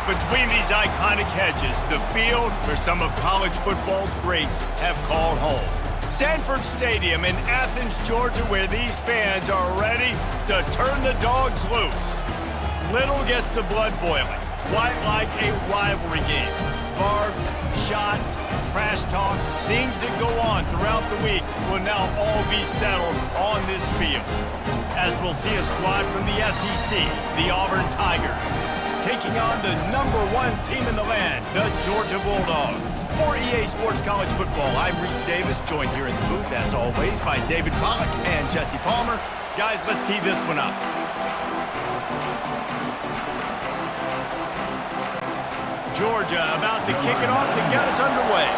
Between these iconic hedges, the field where some of college football's greats have called home. Sanford Stadium in Athens, Georgia, where these fans are ready to turn the dogs loose. Little gets the blood boiling, quite like a rivalry game. Barbs, shots, trash talk, things that go on throughout the week will now all be settled on this field. As we'll see a squad from the SEC, the Auburn Tigers, taking on the #1 team in the land, the Georgia Bulldogs. For EA Sports College Football, I'm Reese Davis, joined here in the booth, as always, by David Pollack and Jesse Palmer. Guys, let's tee this one up. Georgia about to kick it off to get us underway.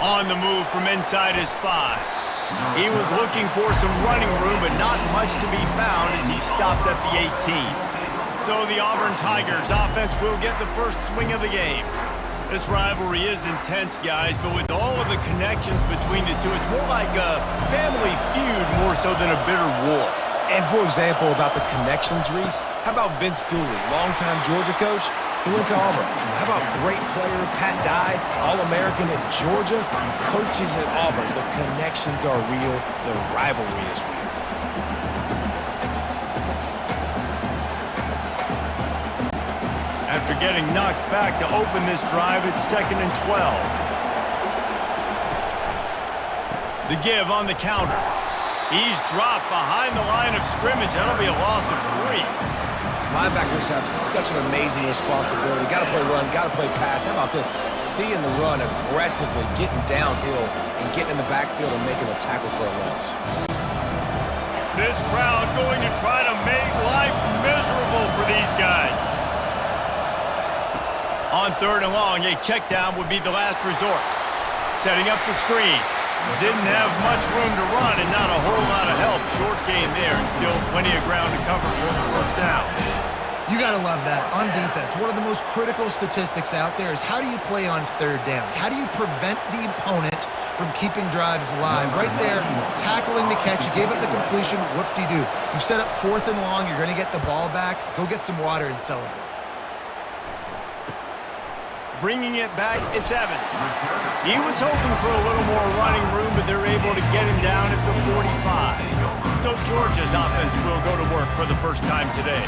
On the move from inside his 5. He was looking for some running room, but not much to be found as he stopped at the 18. So the Auburn Tigers offense will get the first swing of the game. This rivalry is intense, guys, but with all of the connections between the two, it's more like a family feud more so than a bitter war. And for example, about the connections, Reese, how about Vince Dooley, longtime Georgia coach? He went to Auburn. How about great player Pat Dye, All-American at Georgia, coaches at Auburn? The connections are real. The rivalry is real. After getting knocked back to open this drive, it's 2nd and 12. The give on the counter. He's dropped behind the line of scrimmage. That'll be a loss of 3. Linebackers have such an amazing responsibility. Got to play run, got to play pass. How about this? Seeing the run aggressively, getting downhill, and getting in the backfield and making a tackle for a loss. This crowd going to try to make life miserable for these guys. On 3rd and long, a check down would be the last resort. Setting up the screen. Didn't have much room to run and not a whole lot of help. Short game there and still plenty of ground to cover for the first down. You got to love that. On defense, one of the most critical statistics out there is how do you play on 3rd down? How do you prevent the opponent from keeping drives alive? Right there, tackling the catch. You gave up the completion. Whoop-de-doo. You set up 4th and long. You're going to get the ball back. Go get some water and celebrate. Bringing it back, it's Evans. He was hoping for a little more running room, but they're able to get him down at the 45. So Georgia's offense will go to work for the first time today.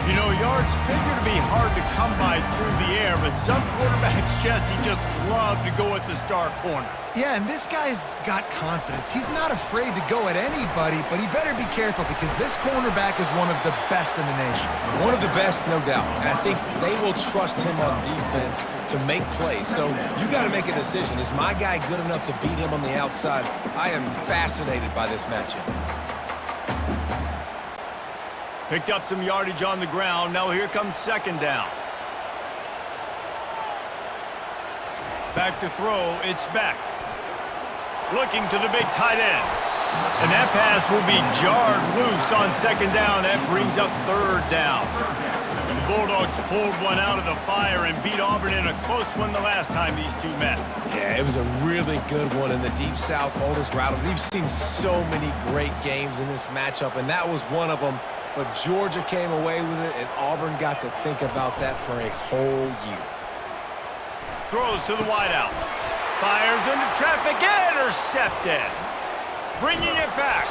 You know, yards figure to be hard to come by through the air, but some quarterbacks, Jesse, just love to go at the star corner. Yeah, and this guy's got confidence. He's not afraid to go at anybody, but he better be careful because this cornerback is one of the best in the nation. One of the best, no doubt. And I think they will trust him on defense to make plays. So you got to make a decision. Is my guy good enough to beat him on the outside? I am fascinated by this matchup. Picked up some yardage on the ground. Now here comes 2nd down. Back to throw. It's Beck. Looking to the big tight end. And that pass will be jarred loose on 2nd down. That brings up 3rd down. The Bulldogs pulled one out of the fire and beat Auburn in a close one the last time these two met. Yeah, it was a really good one in the Deep South's oldest rivalry. We've seen so many great games in this matchup, and that was one of them. But Georgia came away with it, and Auburn got to think about that for a whole year. Throws to the wideout. Fires into traffic, intercepted. Bringing it back.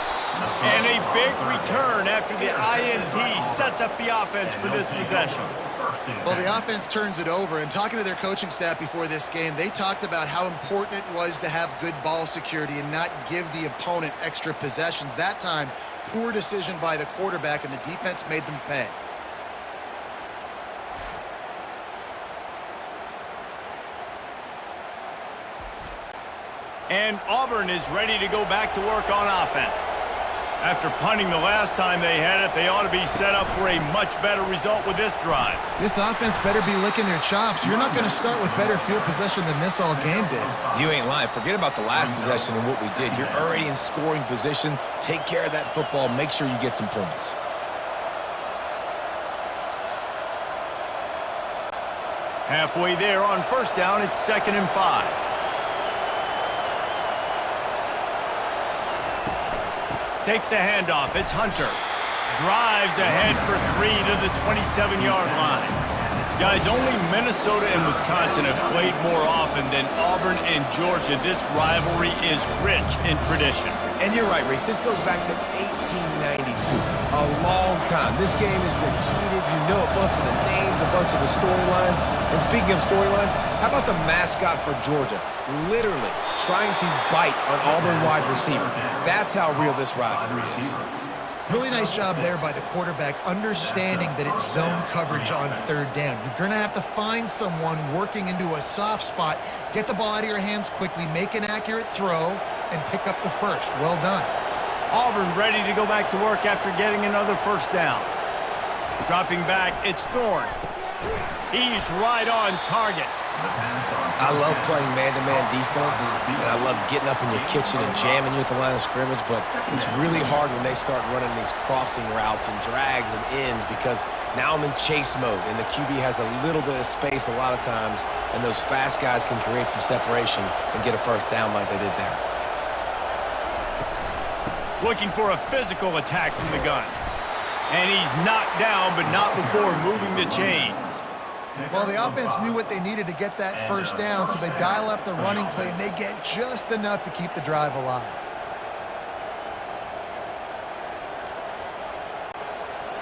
And a big return after the INT sets up the offense for this possession. Well, the offense turns it over, and talking to their coaching staff before this game, they talked about how important it was to have good ball security and not give the opponent extra possessions. That time, poor decision by the quarterback, and the defense made them pay. And Auburn is ready to go back to work on offense. After punting the last time they had it, they ought to be set up for a much better result with this drive. This offense better be licking their chops. You're not going to start with better field possession than this all game did. You ain't lying. Forget about the last possession and what we did. You're already in scoring position. Take care of that football. Make sure you get some points. Halfway there on 1st down, it's 2nd and 5. Takes the handoff. It's Hunter. drives ahead for 3 to the 27-yard line. Guys, only Minnesota and Wisconsin have played more often than Auburn and Georgia. This rivalry is rich in tradition. And you're right, Reese. This goes back to 1892. A long time. This game has been heated. You know a bunch of the names, a bunch of the storylines. And speaking of storylines, how about the mascot for Georgia? Literally trying to bite on Auburn wide receiver. That's how real this rivalry is. Really nice job there by the quarterback, understanding that it's zone coverage on third down. You're going to have to find someone working into a soft spot, get the ball out of your hands quickly, make an accurate throw, and pick up the first. Well done. Auburn ready to go back to work after getting another first down. Dropping back, it's Thorne. He's right on target. I love playing man-to-man defense, and I love getting up in your kitchen and jamming you at the line of scrimmage, but it's really hard when they start running these crossing routes and drags and ends because now I'm in chase mode, and the QB has a little bit of space a lot of times, and those fast guys can create some separation and get a first down like they did there. Looking for a physical attack from the gun. And he's knocked down, but not before moving the chains. Well, the offense knew what they needed to get that first down, so they dial up the running play, and they get just enough to keep the drive alive.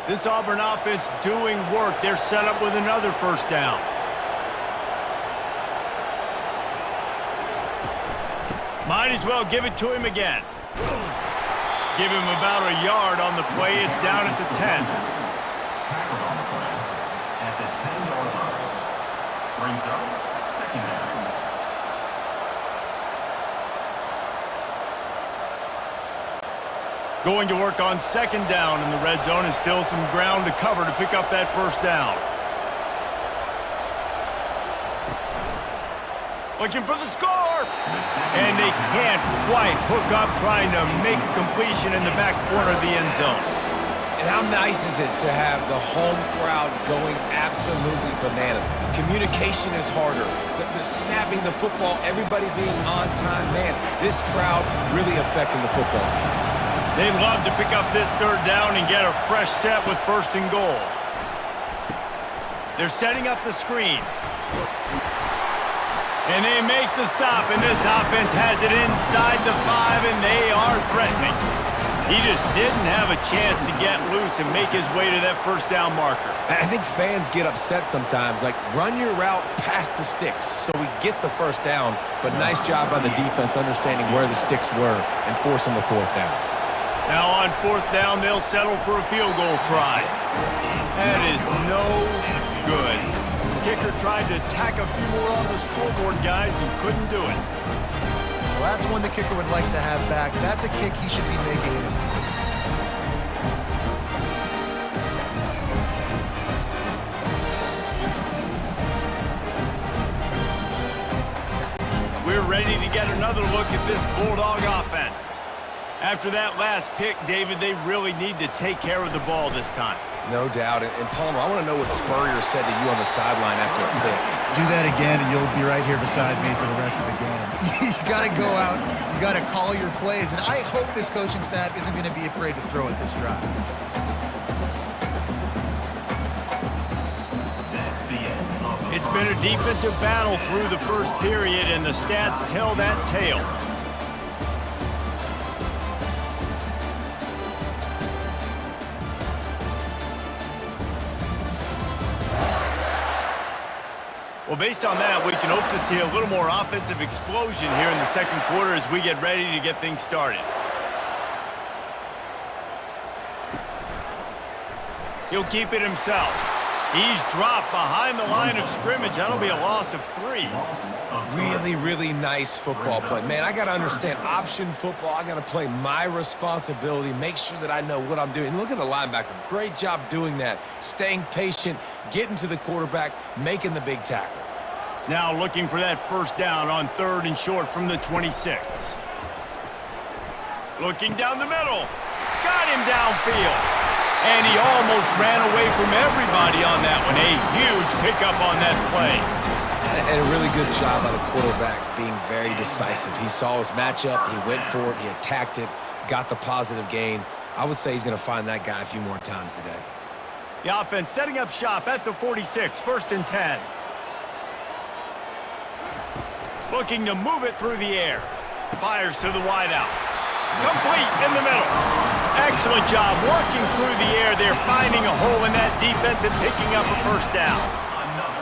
This Auburn offense doing work. They're set up with another first down. Might as well give it to him again. Give him about a yard on the play. It's down at the 10. Going to work on second down in the red zone, and still some ground to cover to pick up that first down. Looking for the score! And they can't quite hook up, trying to make a completion in the back corner of the end zone. And how nice is it to have the home crowd going absolutely bananas? Communication is harder. The snapping the football, everybody being on time. Man, this crowd really affecting the football game. They'd love to pick up this third down and get a fresh set with first and goal. They're setting up the screen. And they make the stop, and this offense has it inside the 5, and they are threatening. He just didn't have a chance to get loose and make his way to that first down marker. I think fans get upset sometimes, like run your route past the sticks so we get the first down, but nice job by the defense understanding where the sticks were and forcing the fourth down. Now on fourth down, they'll settle for a field goal try. That is no good. Kicker tried to tack a few more on the scoreboard, guys, and couldn't do it. Well, that's one the kicker would like to have back. That's a kick he should be making in his sleep. We're ready to get another look at this Bulldog offense. After that last pick, David, they really need to take care of the ball this time. No doubt. And Palmer, I want to know what Spurrier said to you on the sideline after a pick. Do that again, and you'll be right here beside me for the rest of the game. You got to go out. You got to call your plays. And I hope this coaching staff isn't going to be afraid to throw at this drive. It's been a defensive battle through the first period, and the stats tell that tale. Well, based on that, we can hope to see a little more offensive explosion here in the second quarter as we get ready to get things started. He'll keep it himself. He's dropped behind the line of scrimmage. That'll be a loss of 3. Really, really nice football play. Man, I got to understand option football. I got to play my responsibility, make sure that I know what I'm doing. Look at the linebacker. Great job doing that. Staying patient, getting to the quarterback, making the big tackle. Now looking for that first down on third and short from the 26. Looking down the middle. Got him downfield. And he almost ran away from everybody on that one. A huge pickup on that play. And a really good job by the quarterback being very decisive. He saw his matchup, he went for it, he attacked it, got the positive gain. I would say he's going to find that guy a few more times today. The offense setting up shop at the 46, 1st and 10. Looking to move it through the air. Fires to the wideout. Complete in the middle. Excellent job working through the air there, finding a hole in that defense and picking up a 1st down.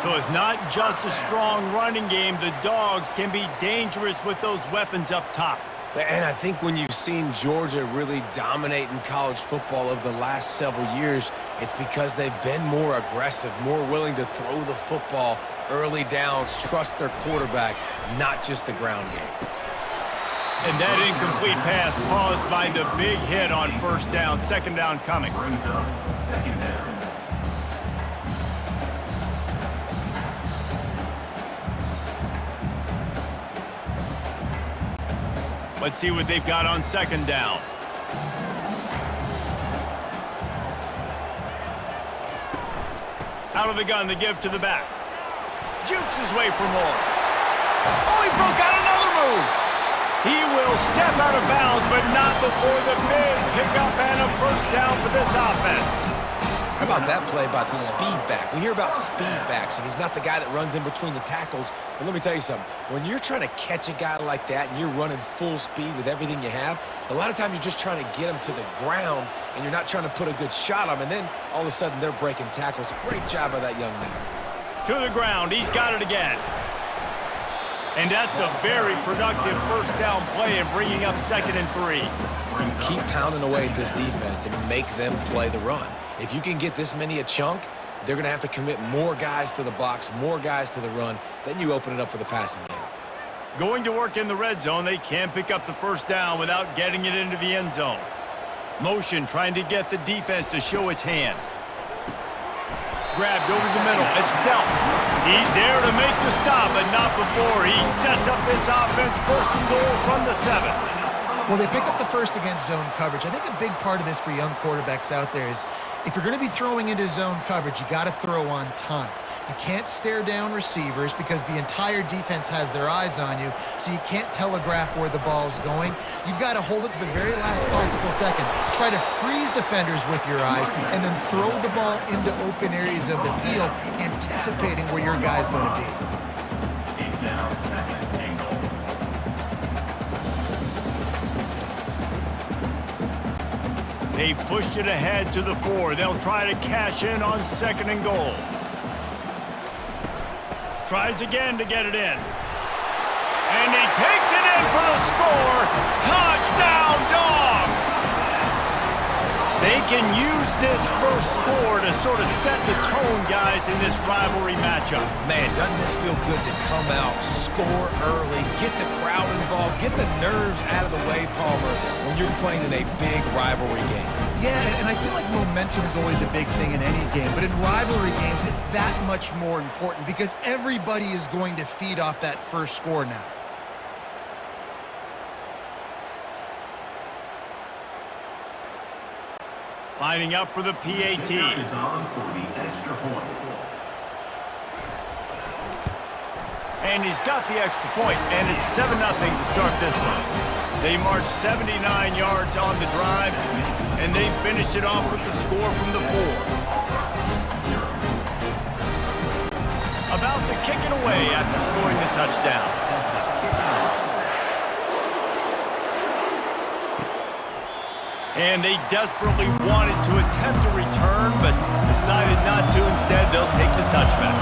So it's not just a strong running game. The Dogs can be dangerous with those weapons up top. And I think when you've seen Georgia really dominate in college football over the last several years, it's because they've been more aggressive, more willing to throw the football early downs, trust their quarterback, not just the ground game. And that incomplete pass caused by the big hit on 1st down, 2nd down coming. Brings up 2nd down. Let's see what they've got on 2nd down. Out of the gun to give to the back. Jukes his way for more. Oh, he broke out another move. He will step out of bounds, but not before the big pickup and a 1st down for this offense. How about that play by the speed back? We hear about speed backs, and he's not the guy that runs in between the tackles. But let me tell you something. When you're trying to catch a guy like that and you're running full speed with everything you have, a lot of times you're just trying to get him to the ground, and you're not trying to put a good shot on him, and then all of a sudden they're breaking tackles. Great job by that young man. To the ground. He's got it again. And that's a very productive 1st down play and bringing up 2nd and 3. Keep pounding away at this defense and make them play the run. If you can get this many a chunk, they're going to have to commit more guys to the box, more guys to the run. Then you open it up for the passing game. Going to work in the red zone. They can't pick up the 1st down without getting it into the end zone. Motion trying to get the defense to show his hand. Grabbed over the middle. It's dealt. He's there to make the stop, but not before he sets up this offense 1st and goal from the 7. Well, they pick up the 1st against zone coverage. I think a big part of this for young quarterbacks out there is if you're going to be throwing into zone coverage, you got to throw on time. You can't stare down receivers because the entire defense has their eyes on you, so you can't telegraph where the ball's going. You've got to hold it to the very last possible second. Try to freeze defenders with your eyes and then throw the ball into open areas of the field, anticipating where your guy's going to be. It's now 2nd and goal. They've pushed it ahead to the 4. They'll try to cash in on 2nd and goal. Tries again to get it in. And he takes it in for the score. Touchdown, Dogs! They can use this first score to sort of set the tone, guys, in this rivalry matchup. Man, doesn't this feel good to come out, score early, get the crowd involved, get the nerves out of the way, Palmer, when you're playing in a big rivalry game. Yeah, and I feel like momentum is always a big thing in any game, but in rivalry games, it's that much more important because everybody is going to feed off that first score now. Lining up for the PAT. Is on for the extra point. And he's got the extra point, and it's 7-0 to start this one. They marched 79 yards on the drive, and they finished it off with the score from the 4. About to kick it away after scoring the touchdown. And they desperately wanted to attempt a return, but decided not to. Instead, they'll take the touchback.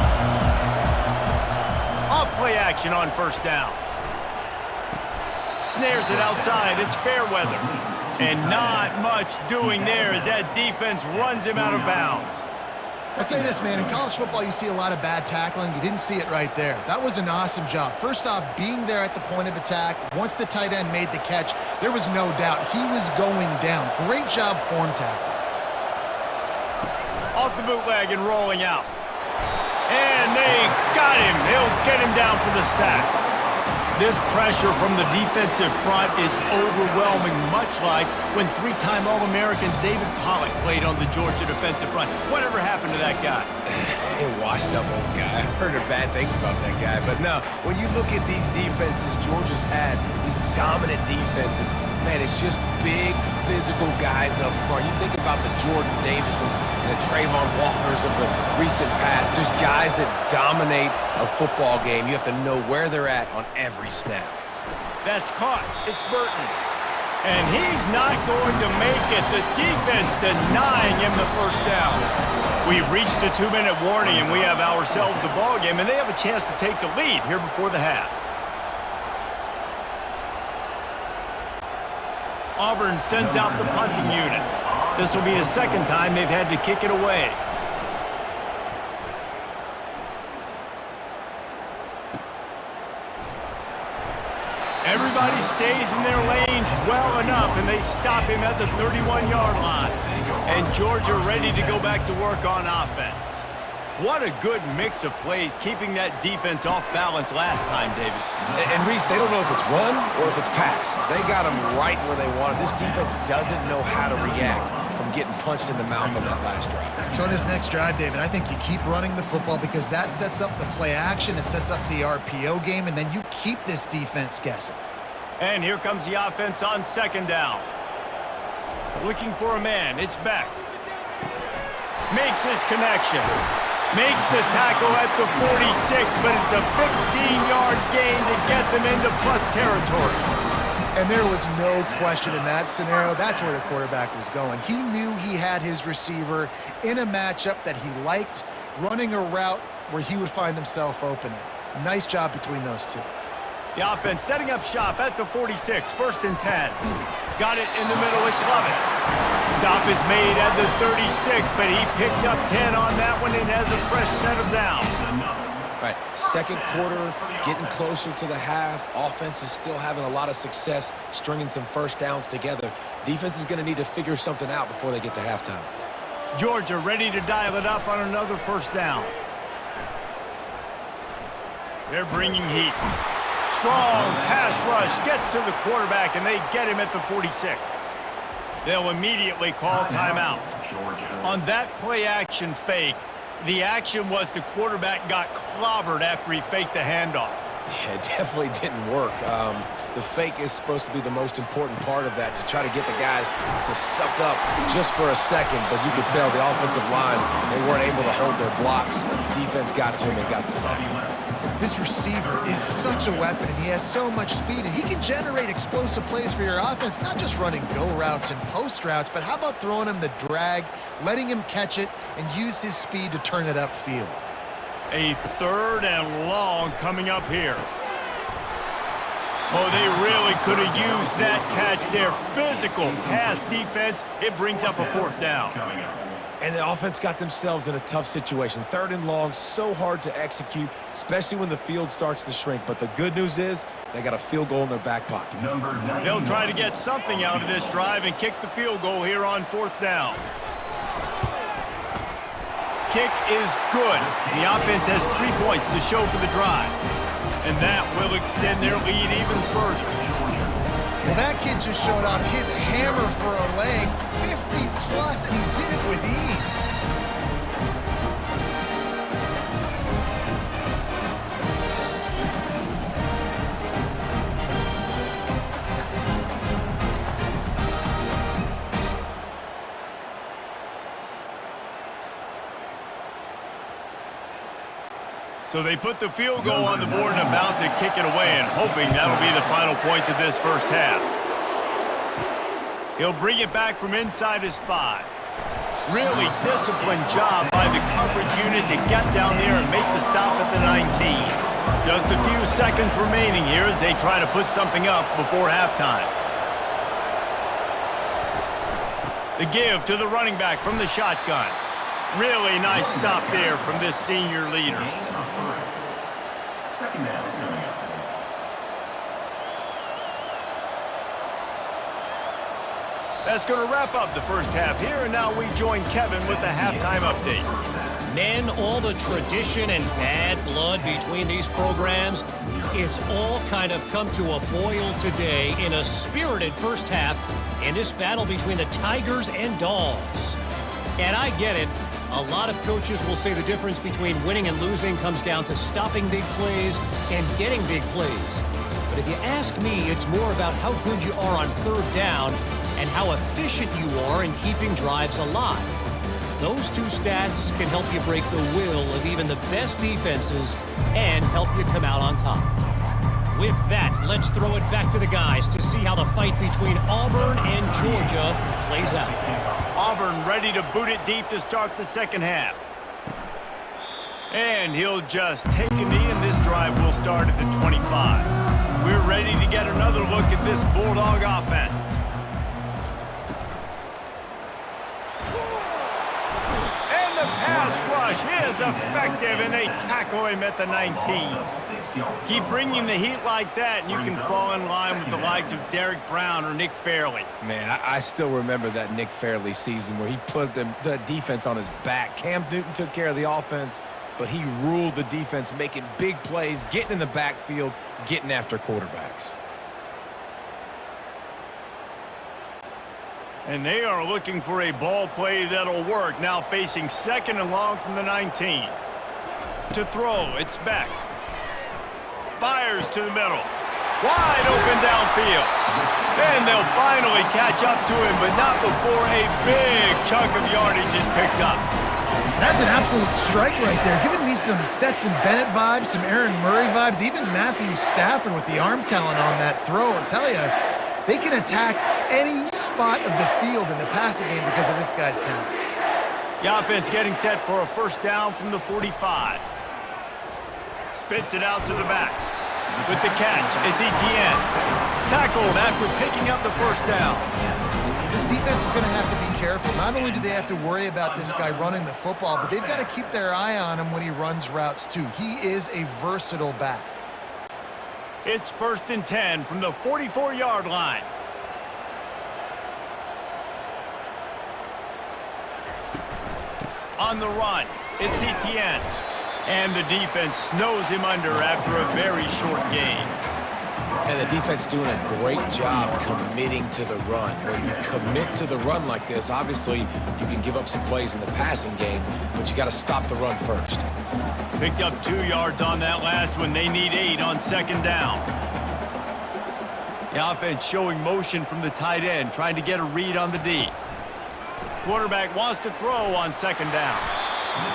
Off play action on 1st down. Snares it outside. It's Fairweather. And not much doing there as that defense runs him out of bounds. I'll say this, man. In college football, you see a lot of bad tackling. You didn't see it right there. That was an awesome job. First off, being there at the point of attack. Once the tight end made the catch, there was no doubt he was going down. Great job form tackle. Off the bootleg and rolling out. And they got him. He'll get him down for the sack. This pressure from the defensive front is overwhelming, much like when 3-time All-American David Pollock played on the Georgia defensive front. Whatever happened to that guy? A washed-up old guy. I've heard of bad things about that guy. But no, when you look at these defenses Georgia's had, these dominant defenses, Man, it's just big, physical guys up front. You think about the Jordan Davises and the Trayvon Walkers of the recent past. Just guys that dominate a football game. You have to know where they're at on every snap. That's caught. It's Burton. And he's not going to make it. The defense denying him the first down. We've reached the 2-minute warning, and we have ourselves a ball game, and they have a chance to take the lead here before the half. Auburn sends out the punting unit. This will be the second time they've had to kick it away. Everybody stays in their lanes well enough, and they stop him at the 31-yard line. And Georgia ready to go back to work on offense. What a good mix of plays, keeping that defense off balance last time, David. And Reese, they don't know if it's run or if it's pass. They got them right where they want it. This defense doesn't know how to react from getting punched in the mouth on that last drive. So on this next drive, David, I think you keep running the football because that sets up the play action, it sets up the RPO game, and then you keep this defense guessing. And here comes the offense on second down. Looking for a man, it's Beck. Makes his connection. Makes the tackle at the 46, but it's a 15-yard gain to get them into plus territory. And there was no question in that scenario. That's where the quarterback was going. He knew he had his receiver in a matchup that he liked, running a route where he would find himself open. Nice job between those two. The offense setting up shop at the 46, 1st and 10. Got it in the middle, it's Lovett. Stop is made at the 36, but he picked up 10 on that one and has a fresh set of downs. Right, second quarter, getting closer to the half. Offense is still having a lot of success stringing some first downs together. Defense is going to need to figure something out before they get to halftime. Georgia ready to dial it up on another first down. They're bringing heat. Strong pass rush gets to the quarterback, and they get him at the 46. They'll immediately call timeout. On that play-action fake, the action was the quarterback got clobbered after he faked the handoff. Yeah, it definitely didn't work. The fake is supposed to be the most important part of that, to try to get the guys to suck up just for a second, but you could tell the offensive line, they weren't able to hold their blocks. Defense got to him and got the sack. This receiver is such a weapon, and he has so much speed, and he can generate explosive plays for your offense, not just running go routes and post routes, but how about throwing him the drag, letting him catch it, and use his speed to turn it upfield. A 3rd and long coming up here. Oh, they really could have used that catch there. Physical pass defense. It brings up a 4th down. And the offense got themselves in a tough situation. 3rd and long, so hard to execute, especially when the field starts to shrink. But the good news is they got a field goal in their back pocket. They'll try to get something out of this drive and kick the field goal here on 4th down. Kick is good. The offense has 3 points to show for the drive. And that will extend their lead even further. Well, that kid just showed off his hammer for a leg, 50+, and he did it with ease. So they put the field goal on the board and about to kick it away, and hoping that'll be the final points of this first half. He'll bring it back from inside his 5. Really disciplined job by the coverage unit to get down there and make the stop at the 19. Just a few seconds remaining here as they try to put something up before halftime. The give to the running back from the shotgun. Really nice stop there from this senior leader. Second down coming up. That's going to wrap up the first half here, and now we join Kevin with the halftime update. Men, all the tradition and bad blood between these programs, it's all kind of come to a boil today in a spirited first half in this battle between the Tigers and Dogs. And I get it. A lot of coaches will say the difference between winning and losing comes down to stopping big plays and getting big plays. But if you ask me, it's more about how good you are on third down and how efficient you are in keeping drives alive. Those two stats can help you break the will of even the best defenses and help you come out on top. With that, let's throw it back to the guys to see how the fight between Auburn and Georgia plays out. Auburn ready to boot it deep to start the second half. And he'll just take a knee, and this drive will start at the 25. We're ready to get another look at this Bulldog offense. And the pass rush is effective, and they tackle him at the 19. Keep bringing the heat like that, and you can fall in line with the likes of Derek Brown or Nick Fairley. Man, I still remember that Nick Fairley season where he put the defense on his back. Cam Newton took care of the offense, but he ruled the defense, making big plays, getting in the backfield, getting after quarterbacks. And they are looking for a ball play that'll work. Now facing second and long from the 19. To throw, it's Beck. Fires to the middle. Wide open downfield. And they'll finally catch up to him, but not before a big chunk of yardage is picked up. That's an absolute strike right there, giving me some Stetson Bennett vibes, some Aaron Murray vibes, even Matthew Stafford with the arm talent on that throw. I'll tell you, they can attack any spot of the field in the passing game because of this guy's talent. The offense getting set for a first down from the 45. Spits it out to the back. With the catch, it's Etienne. Tackled after picking up the first down. This defense is going to have to be careful. Not only do they have to worry about this guy running the football, but they've got to keep their eye on him when he runs routes too. He is a versatile back. It's first and 10 from the 44-yard line. On the run, it's Etienne. And the defense snows him under after a very short gain. And the defense doing a great job committing to the run. When you commit to the run like this, obviously you can give up some plays in the passing game, but you got to stop the run first. Picked up 2 yards on that last one. They need 8 on second down. The offense showing motion from the tight end, trying to get a read on the D. Quarterback wants to throw on second down.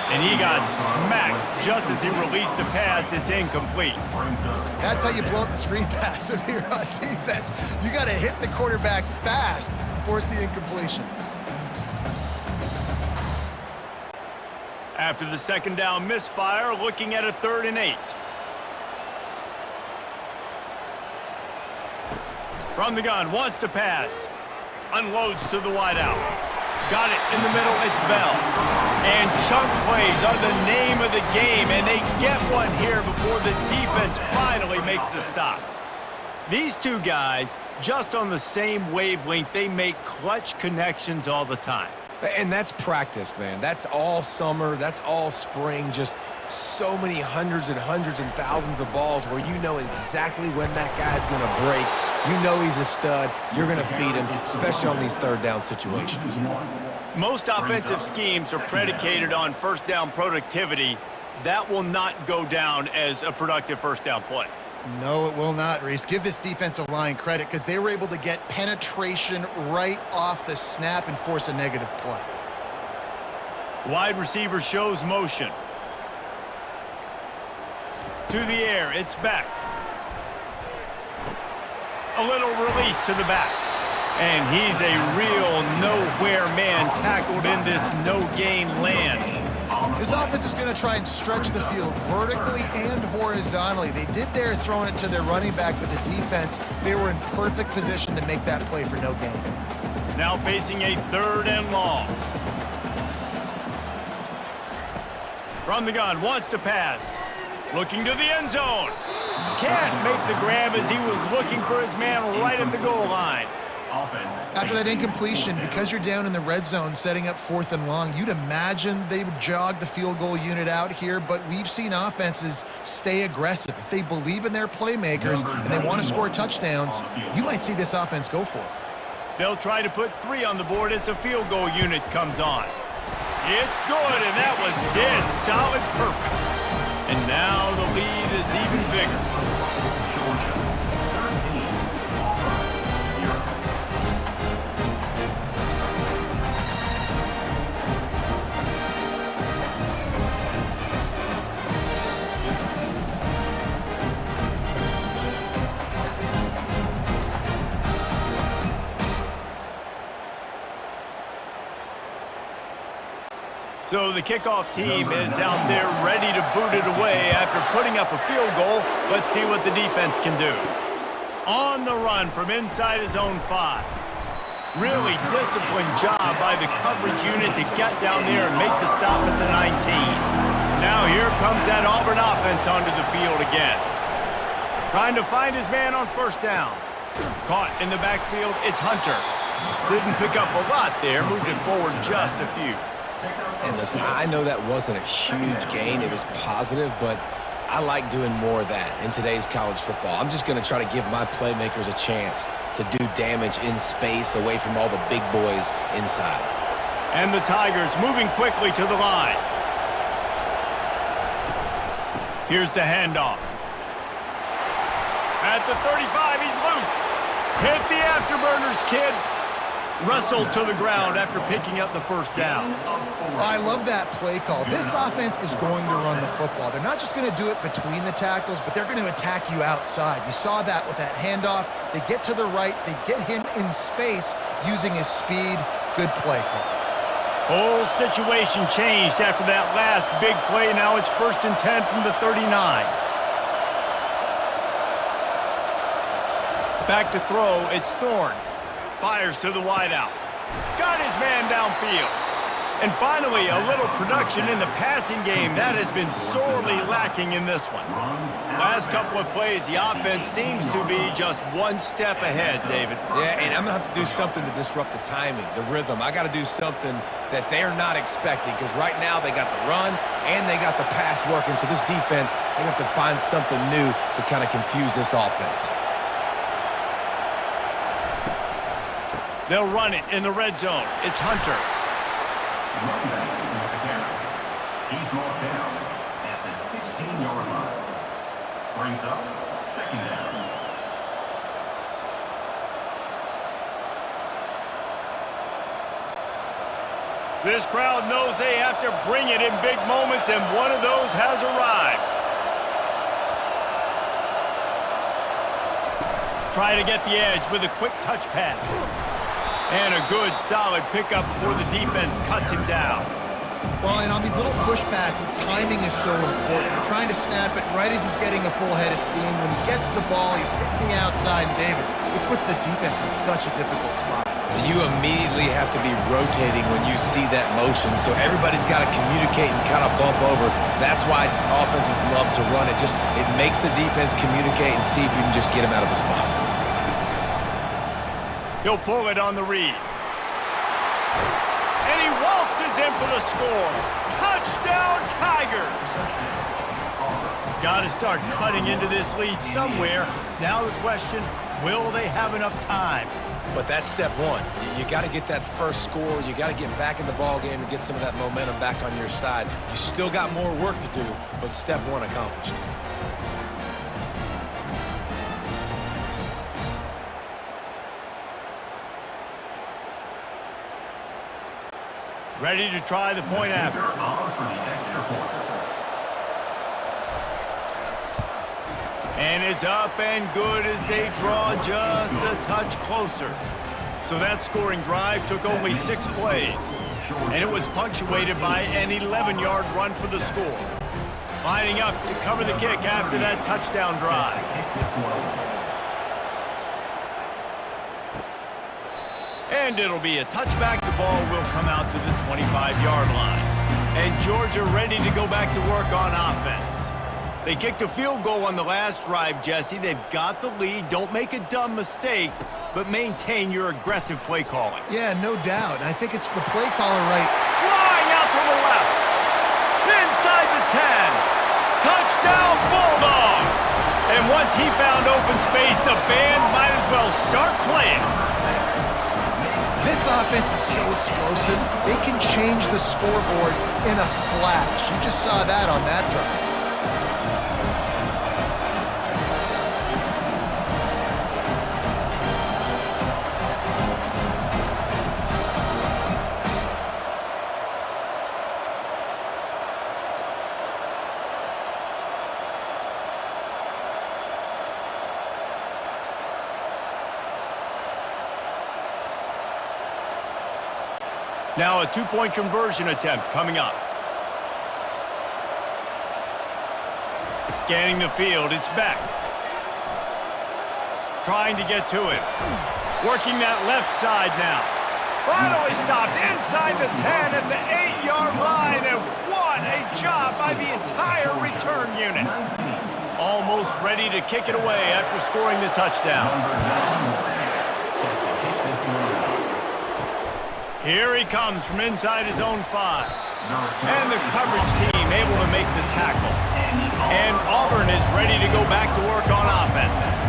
And he got smacked just as he released the pass. It's incomplete. That's how you blow up the screen pass if you're on defense. You got to hit the quarterback fast and force the incompletion. After the second down misfire, looking at a 3rd and 8. From the gun, wants to pass. Unloads to the wideout. Got it in the middle, it's Bell. And chunk plays are the name of the game, and they get one here before the defense finally makes the stop. These two guys, just on the same wavelength, they make clutch connections all the time. And that's practiced, man. That's all summer. That's all spring. Just so many hundreds and thousands of balls where you know exactly when that guy's going to break. You know he's a stud. You're going to feed him, especially on these third down situations. Most offensive schemes are predicated on first down productivity. That will not go down as a productive first down play. No, it will not, Reese. Give this defensive line credit because they were able to get penetration right off the snap and force a negative play. Wide receiver shows motion. To the air, it's back. A little release to the back. And he's a real nowhere man tackled in this no-gain land. This offense is going to try and stretch the field vertically and horizontally. They did there throwing it to their running back, but the defense, they were in perfect position to make that play for no gain. Now facing a 3rd and long. From the gun, wants to pass. Looking to the end zone. Can't make the grab as he was looking for his man right at the goal line. After that incompletion, because you're down in the red zone setting up 4th and long, you'd imagine they would jog the field goal unit out here, but we've seen offenses stay aggressive. If they believe in their playmakers and they want to score touchdowns, you might see this offense go for it. They'll try to put 3 on the board as the field goal unit comes on. It's good, and that was dead solid perfect. And now the lead is even bigger. So the kickoff team is out there ready to boot it away after putting up a field goal. Let's see what the defense can do. On the run from inside his own 5. Really disciplined job by the coverage unit to get down there and make the stop at the 19. Now here comes that Auburn offense onto the field again. Trying to find his man on first down. Caught in the backfield, it's Hunter. Didn't pick up a lot there, moved it forward just a few. And listen, I know that wasn't a huge gain. It was positive, but I like doing more of that in today's college football. I'm just going to try to give my playmakers a chance to do damage in space away from all the big boys inside. And the Tigers moving quickly to the line. Here's the handoff. At the 35, he's loose. Hit the afterburners, kid. Wrestled to the ground after picking up the first down. I love that play call. This offense is going to run the football. They're not just going to do it between the tackles, but they're going to attack you outside. You saw that with that handoff. They get to the right. They get him in space using his speed. Good play call. Whole situation changed after that last big play. Now it's 1st and 10 from the 39. Back to throw, it's Thorne. Fires to the wideout. Got his man downfield. And finally, a little production in the passing game. That has been sorely lacking in this one. Last couple of plays, the offense seems to be just one step ahead, David. Yeah, and I'm going to have to do something to disrupt the timing, the rhythm. I got to do something that they're not expecting, because right now they got the run and they got the pass working. So this defense, they have to find something new to kind of confuse this offense. They'll run it in the red zone. It's Hunter. Running back with the carry. He's marked down at the 16-yard line. Brings up 2nd down. This crowd knows they have to bring it in big moments, and one of those has arrived. Try to get the edge with a quick touch pass. And a good, solid pickup before the defense cuts him down. Well, and on these little push passes, timing is so important. You're trying to snap it right as he's getting a full head of steam. When he gets the ball, he's hitting the outside, and David, it puts the defense in such a difficult spot. You immediately have to be rotating when you see that motion, so everybody's got to communicate and kind of bump over. That's why offenses love to run it. It makes the defense communicate and see if you can just get him out of a spot. He'll pull it on the read. And he waltzes in for the score. Touchdown, Tigers! Got to start cutting into this lead somewhere. Now the question, will they have enough time? But that's step one. You got to get that first score. You got to get back in the ball game and get some of that momentum back on your side. You still got more work to do, but step one accomplished. Ready to try the point after. On for the extra point. And it's up and good as they draw just a touch closer. So that scoring drive took only 6 plays. And it was punctuated by an 11-yard run for the score. Lining up to cover the kick after that touchdown drive. And it'll be a touchback. The ball will come out to the 25-yard line. And Georgia ready to go back to work on offense. They kicked a field goal on the last drive, Jesse. They've got the lead. Don't make a dumb mistake, but maintain your aggressive play calling. Yeah, no doubt. I think it's the play caller right. Flying out to the left. Inside the 10. Touchdown, Bulldogs. And once he found open space, the band might as well start playing. This offense is so explosive, they can change the scoreboard in a flash. You just saw that on that drive. Now a two-point conversion attempt coming up. Scanning the field, it's Beck. Trying to get to it. Working that left side now. Finally stopped inside the 10 at the 8-yard line, and what a job by the entire return unit. Almost ready to kick it away after scoring the touchdown. Here he comes from inside his own 5. And the coverage team able to make the tackle. And Auburn is ready to go back to work on offense.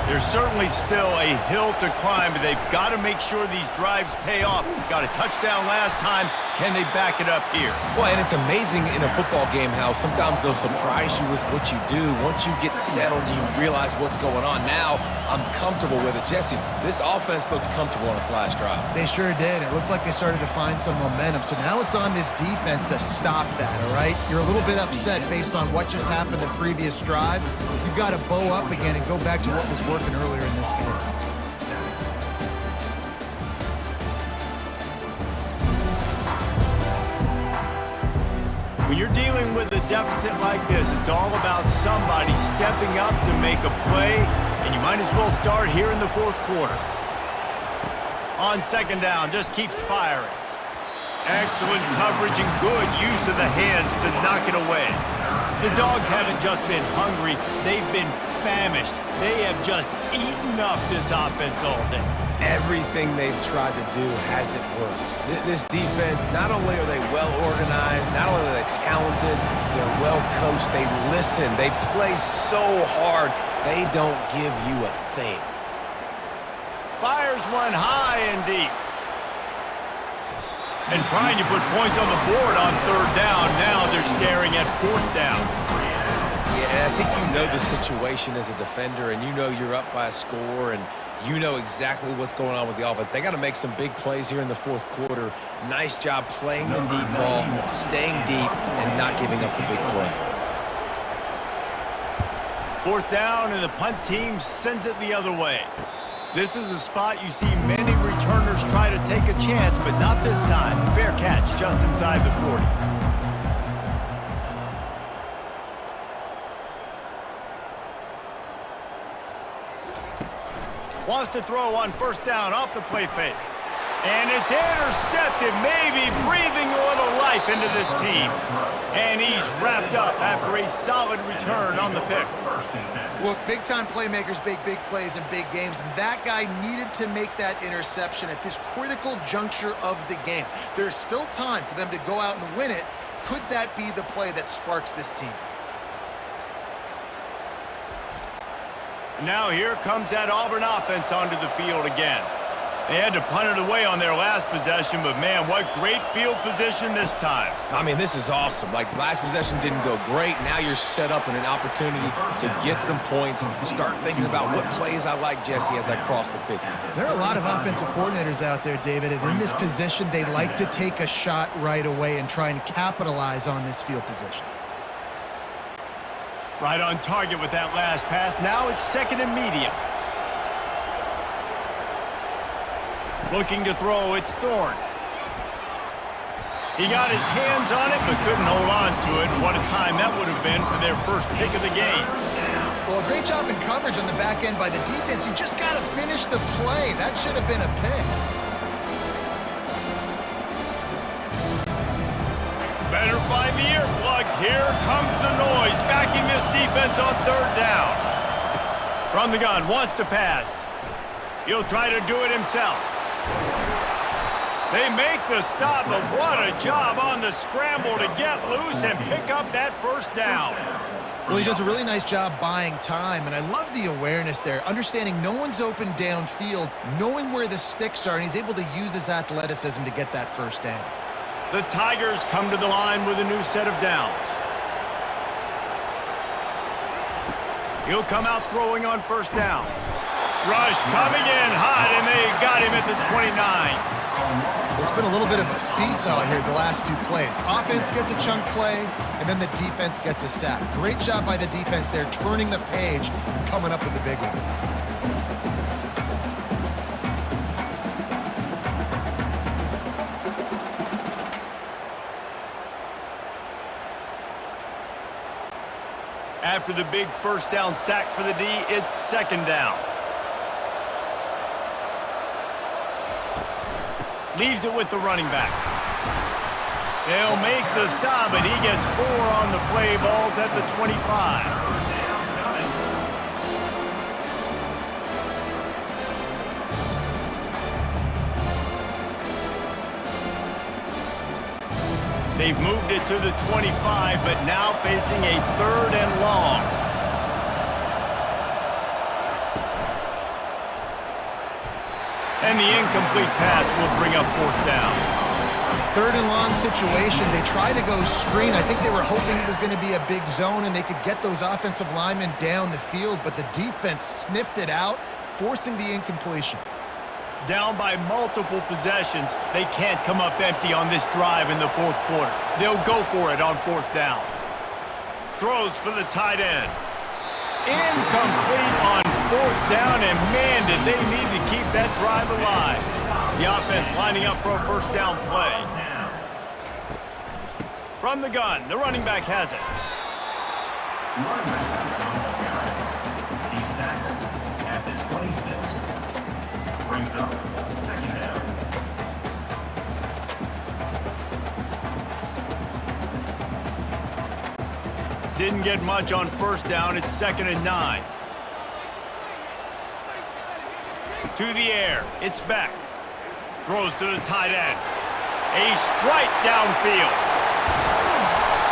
There's certainly still a hill to climb, but they've got to make sure these drives pay off. Got a touchdown last time. Can they back it up here? Well, and it's amazing in a football game how sometimes they'll surprise you with what you do. Once you get settled, you realize what's going on. Now, I'm comfortable with it. Jesse, this offense looked comfortable on its last drive. They sure did. It looked like they started to find some momentum. So now it's on this defense to stop that, all right? You're a little bit upset based on what just happened the previous drive. You've got to bow up again and go back to what was working earlier in this game. When you're dealing with a deficit like this, it's all about somebody stepping up to make a play, and you might as well start here in the fourth quarter. On second down, just keeps firing. Excellent coverage and good use of the hands to knock it away. The Dogs haven't just been hungry, they've been famished. They have just eaten up this offense all day. Everything they've tried to do hasn't worked. This defense, not only are they well organized, not only are they talented, they're well coached, they listen, they play so hard, they don't give you a thing. Fires one high and deep. And trying to put points on the board on third down. Now they're staring at fourth down. Yeah, and I think you know the situation as a defender, and you know you're up by a score, and you know exactly what's going on with the offense. They got to make some big plays here in the fourth quarter. Nice job playing the deep ball, staying deep, and not giving up the big play. Fourth down, and the punt team sends it the other way. This is a spot you see many returners try to take a chance, but not this time. Fair catch just inside the 40. Wants to throw on first down off the play fake. And it's intercepted, maybe breathing a little life into this team. And he's wrapped up after a solid return on the pick. Look, big-time playmakers make big plays in big games, and that guy needed to make that interception at this critical juncture of the game. There's still time for them to go out and win it. Could that be the play that sparks this team? Now here comes that Auburn offense onto the field again. They had to punt it away on their last possession, but man, what great field position this time. I mean, this is awesome. Like, last possession didn't go great. Now you're set up in an opportunity to get some points. Start thinking about what plays I like, Jesse, as I cross the 50. There are a lot of offensive coordinators out there, David, and in this position, they like to take a shot right away and try and capitalize on this field position. Right on target with that last pass. Now it's second and medium. Looking to throw, it's Thorne. He got his hands on it, but couldn't hold on to it. And what a time that would have been for their first pick of the game. Well, a great job in coverage on the back end by the defense. You just got to finish the play. That should have been a pick. Better find the earplugs. Here comes the noise, backing this defense on third down. From the gun, wants to pass. He'll try to do it himself. They make the stop, but what a job on the scramble to get loose and pick up that first down. Well, he does a really nice job buying time, and I love the awareness there, understanding no one's open downfield, knowing where the sticks are, and he's able to use his athleticism to get that first down. The Tigers come to the line with a new set of downs. He'll come out throwing on first down. Rush coming in hot, and they got him at the 29. It's been a little bit of a seesaw here the last two plays. Offense gets a chunk play, and then the defense gets a sack. Great job by the defense there, turning the page and coming up with the big one. After the big first down sack for the D, it's second down. Leaves it with the running back. They'll make the stop, and he gets 4 on the play. Ball's at the 25. They've moved it to the 25, but now facing a 3rd and long. And the incomplete pass will bring up 4th down. 3rd and long situation. They tried to go screen. I think they were hoping it was going to be a big zone and they could get those offensive linemen down the field, but the defense sniffed it out, forcing the incompletion. Down by multiple possessions, they can't come up empty on this drive in the 4th quarter. They'll go for it on 4th down. Throws for the tight end. Incomplete on 4th down, and man, did they need to keep that drive alive. The offense lining up for a first down play. From the gun, the running back has it. He's tackled at the 26. Brings up second down. Didn't get much on first down. It's 2nd and 9. To the air. It's back. Throws to the tight end. A strike downfield.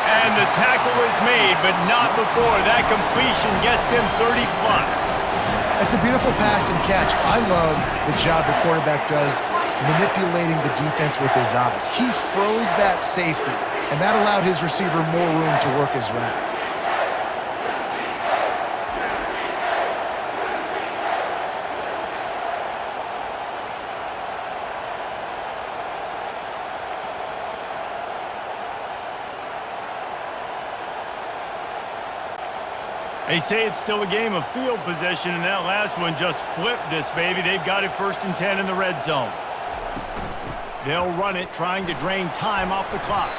And the tackle is made, but not before that completion gets them 30+. That's a beautiful pass and catch. I love the job the quarterback does manipulating the defense with his eyes. He froze that safety, and that allowed his receiver more room to work his route. They say it's still a game of field possession, and that last one just flipped this baby. They've got it 1st and 10 in the red zone. They'll run it, trying to drain time off the clock.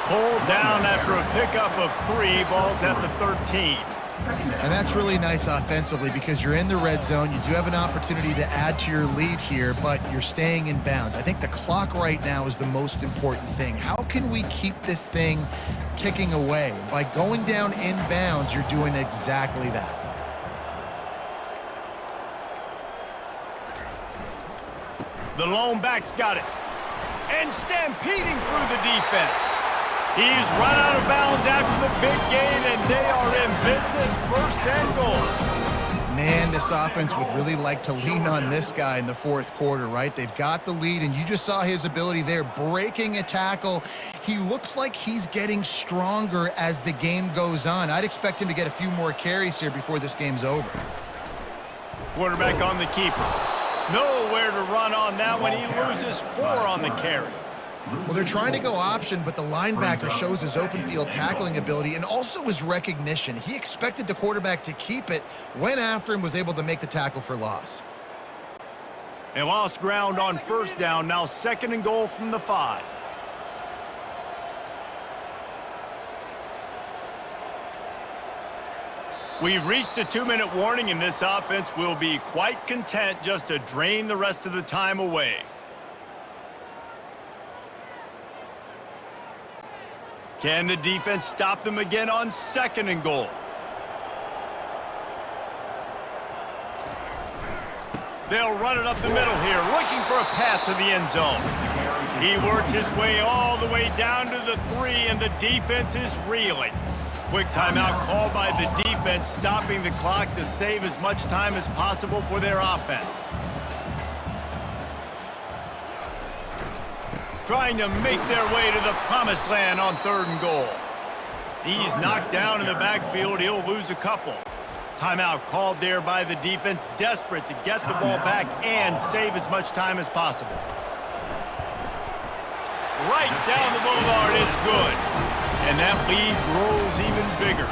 Pulled down after a pickup of 3. Ball's at the 13. And that's really nice offensively because you're in the red zone. You do have an opportunity to add to your lead here, but you're staying in bounds. I think the clock right now is the most important thing. How can we keep this thing ticking away? By going down in bounds, you're doing exactly that. The lone back's got it. And stampeding through the defense. He's run out of bounds after the big gain, and they are in business, 1st and goal. Man, this offense would really like to lean on this guy in the 4th quarter, right? They've got the lead, and you just saw his ability there, breaking a tackle. He looks like he's getting stronger as the game goes on. I'd expect him to get a few more carries here before this game's over. Quarterback on the keeper. Nowhere to run on that one. He loses 4 on the carry. Well, they're trying to go option, but the linebacker shows his open field tackling ability and also his recognition. He expected the quarterback to keep it, went after him, was able to make the tackle for loss. They lost ground on first down, now 2nd and goal from the 5. We've reached a 2-minute warning, and this offense will be quite content just to drain the rest of the time away. Can the defense stop them again on 2nd and goal? They'll run it up the middle here, looking for a path to the end zone. He works his way all the way down to the 3, and the defense is reeling. Quick timeout called by the defense, stopping the clock to save as much time as possible for their offense. Trying to make their way to the promised land on 3rd and goal. He's knocked down in the backfield. He'll lose a couple. Timeout called there by the defense, desperate to get the ball back and save as much time as possible. Right down the boulevard, it's good. And that lead grows even bigger.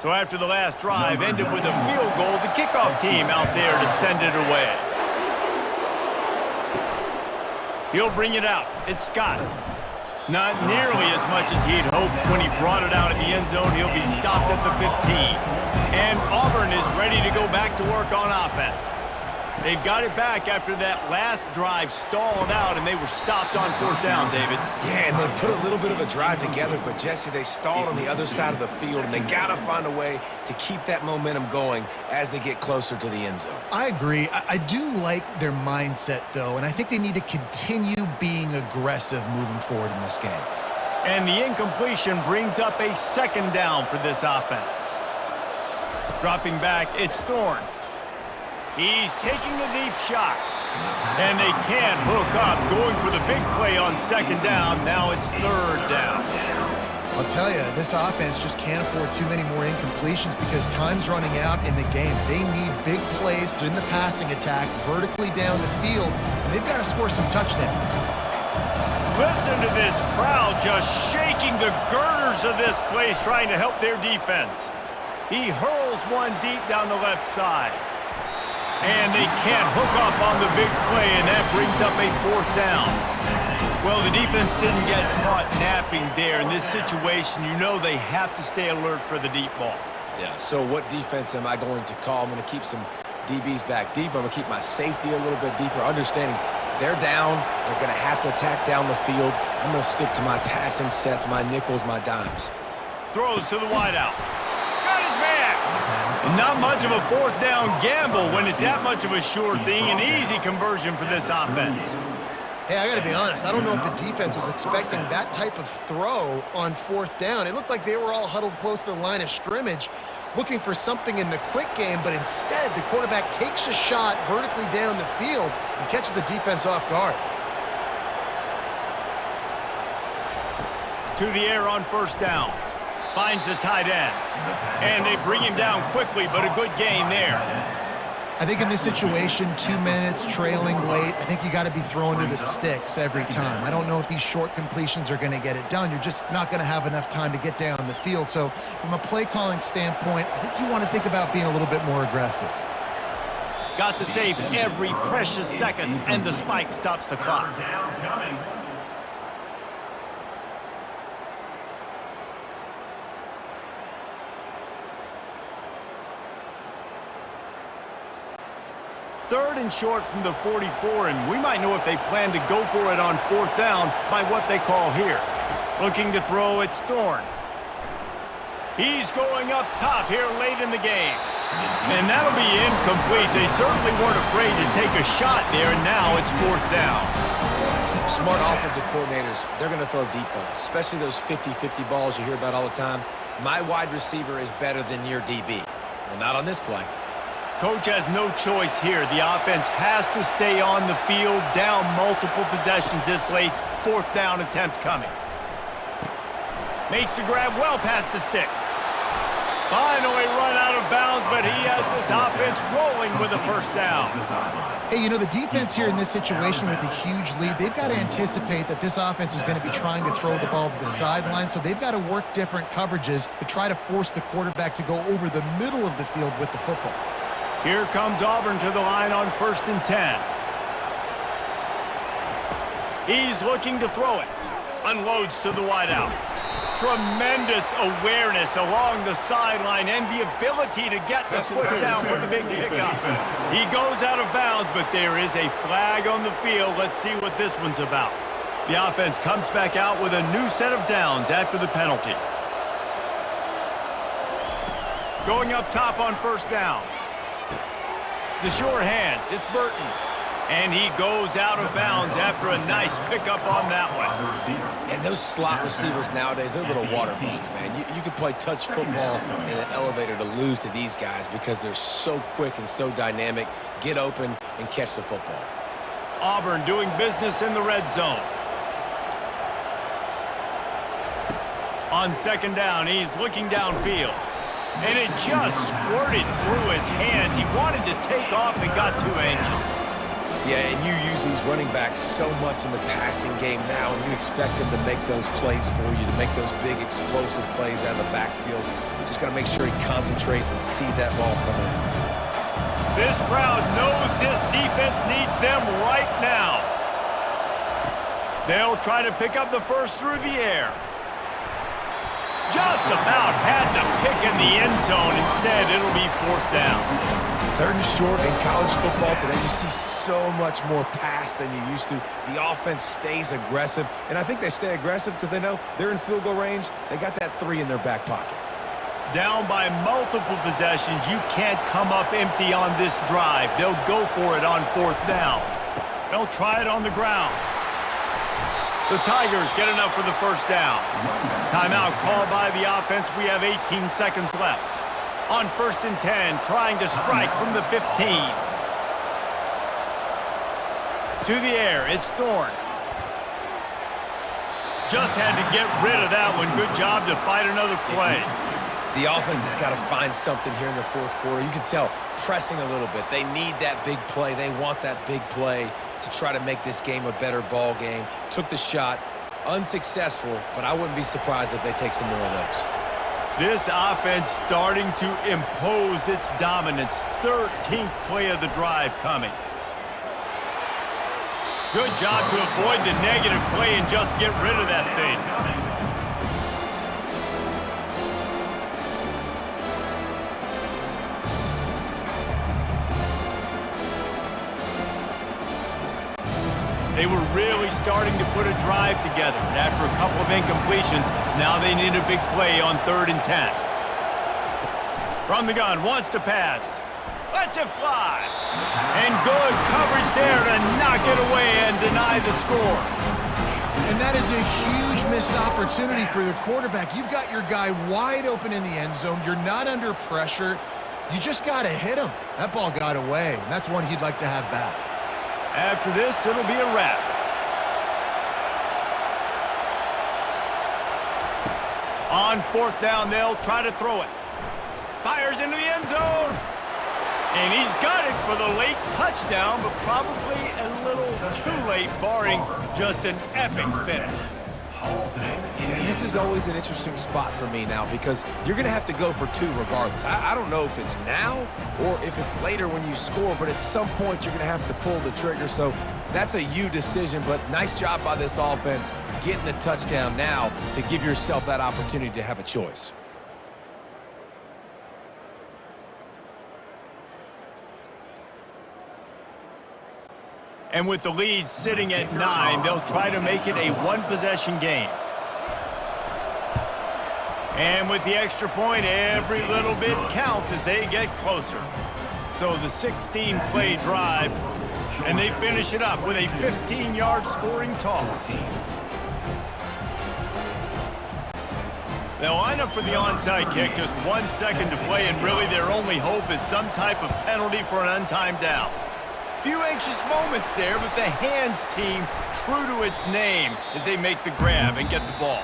So after the last drive ended with a field goal, the kickoff team out there to send it away. He'll bring it out. It's Scott. Not nearly as much as he'd hoped when he brought it out in the end zone. He'll be stopped at the 15. And Auburn is ready to go back to work on offense. They've got it back after that last drive stalled out, and they were stopped on 4th down, David. Yeah, and they put a little bit of a drive together, but, Jesse, they stalled on the other side of the field, and they got to find a way to keep that momentum going as they get closer to the end zone. I agree. I do like their mindset, though, and I think they need to continue being aggressive moving forward in this game. And the incompletion brings up a 2nd down for this offense. Dropping back, it's Thorne. He's taking a deep shot. And they can't hook up, going for the big play on 2nd down. Now it's 3rd down. I'll tell you, this offense just can't afford too many more incompletions because time's running out in the game. They need big plays in the passing attack, vertically down the field, and they've got to score some touchdowns. Listen to this crowd just shaking the girders of this place, trying to help their defense. He hurls one deep down the left side. And they can't hook up on the big play, and that brings up a 4th down. Well, the defense didn't get caught napping there. In this situation, you know they have to stay alert for the deep ball. Yeah, so what defense am I going to call? I'm going to keep some DBs back deeper. I'm going to keep my safety a little bit deeper, understanding they're down. They're going to have to attack down the field. I'm going to stick to my passing sets, my nickels, my dimes. Throws to the wideout. Got his man. And not much of a 4th down gamble when it's that much of a sure thing. An easy conversion for this offense. Hey, I got to be honest. I don't know if the defense was expecting that type of throw on 4th down. It looked like they were all huddled close to the line of scrimmage, looking for something in the quick game, but instead the quarterback takes a shot vertically down the field and catches the defense off guard. To the air on 1st down. Finds the tight end. And they bring him down quickly, but a good gain there. I think in this situation, 2 minutes, trailing late, I think you got to be throwing to the sticks every time. I don't know if these short completions are going to get it done. You're just not going to have enough time to get down the field. So from a play calling standpoint, I think you want to think about being a little bit more aggressive. Got to save every precious second, and the spike stops the clock. Third and short from the 44, and we might know if they plan to go for it on 4th down by what they call here. Looking to throw, it's Thorne. He's going up top here late in the game. And that'll be incomplete. They certainly weren't afraid to take a shot there, and now it's 4th down. Smart offensive coordinators, they're going to throw deep balls, especially those 50-50 balls you hear about all the time. My wide receiver is better than your DB. Well, not on this play. Coach has no choice here. The offense has to stay on the field, down multiple possessions this late. 4th down attempt coming. Makes the grab well past the sticks. Finally run out of bounds, but he has this offense rolling with a 1st down. Hey, you know, the defense here in this situation with a huge lead, they've got to anticipate that this offense is going to be trying to throw the ball to the sideline, so they've got to work different coverages to try to force the quarterback to go over the middle of the field with the football. Here comes Auburn to the line on 1st and 10. He's looking to throw it. Unloads to the wideout. Tremendous awareness along the sideline and the ability to get the foot down for the big pickup. He goes out of bounds, but there is a flag on the field. Let's see what this one's about. The offense comes back out with a new set of downs after the penalty. Going up top on 1st down. The sure hands, it's Burton. And he goes out of bounds after a nice pickup on that one. And those slot receivers nowadays, they're little water bugs, man. You could play touch football in an elevator to lose to these guys because they're so quick and so dynamic. Get open and catch the football. Auburn doing business in the red zone. On 2nd down, he's looking downfield. And it just squirted through his hands. He wanted to take off and got too anxious. Yeah, and you use these running backs so much in the passing game now, and you expect them to make those plays for you, to make those big explosive plays out of the backfield. Just got to make sure he concentrates and see that ball come in. This crowd knows this defense needs them right now. They'll try to pick up the first through the air. Just about had to pick in the end zone. Instead, it'll be 4th down. 3rd and short in college football today. You see so much more pass than you used to. The offense stays aggressive, and I think they stay aggressive because they know they're in field goal range. They got that 3 in their back pocket. Down by multiple possessions, you can't come up empty on this drive. They'll go for it on 4th down. They'll try it on the ground. The Tigers get enough for the 1st down. Timeout called by the offense. We have 18 seconds left. On 1st and 10, trying to strike from the 15. To the air, it's Thorne. Just had to get rid of that one. Good job to fight another play. The offense has got to find something here in the 4th quarter. You can tell, pressing a little bit. They need that big play. They want that big play to try to make this game a better ball game. Took the shot, unsuccessful, but I wouldn't be surprised if they take some more of those. This offense starting to impose its dominance. 13th play of the drive coming. Good job to avoid the negative play and just get rid of that thing. They were really starting to put a drive together. And after a couple of incompletions, now they need a big play on 3rd and 10. From the gun, wants to pass. Lets it fly. And good coverage there to knock it away and deny the score. And that is a huge missed opportunity for the quarterback. You've got your guy wide open in the end zone. You're not under pressure. You just got to hit him. That ball got away, and that's one he'd like to have back. After this, it'll be a wrap. On 4th down, they'll try to throw it. Fires into the end zone. And he's got it for the late touchdown, but probably a little too late, barring just an epic finish. And this is always an interesting spot for me now because you're going to have to go for 2 regardless. I don't know if it's now or if it's later when you score, but at some point you're going to have to pull the trigger. So that's a you decision, but nice job by this offense getting the touchdown now to give yourself that opportunity to have a choice. And with the lead sitting at 9, they'll try to make it a 1-possession game. And with the extra point, every little bit counts as they get closer. So the 16-play drive, and they finish it up with a 15-yard scoring toss. They'll line up for the onside kick, just 1 second to play, and really their only hope is some type of penalty for an untimed down. Few anxious moments there, but the hands team true to its name as they make the grab and get the ball.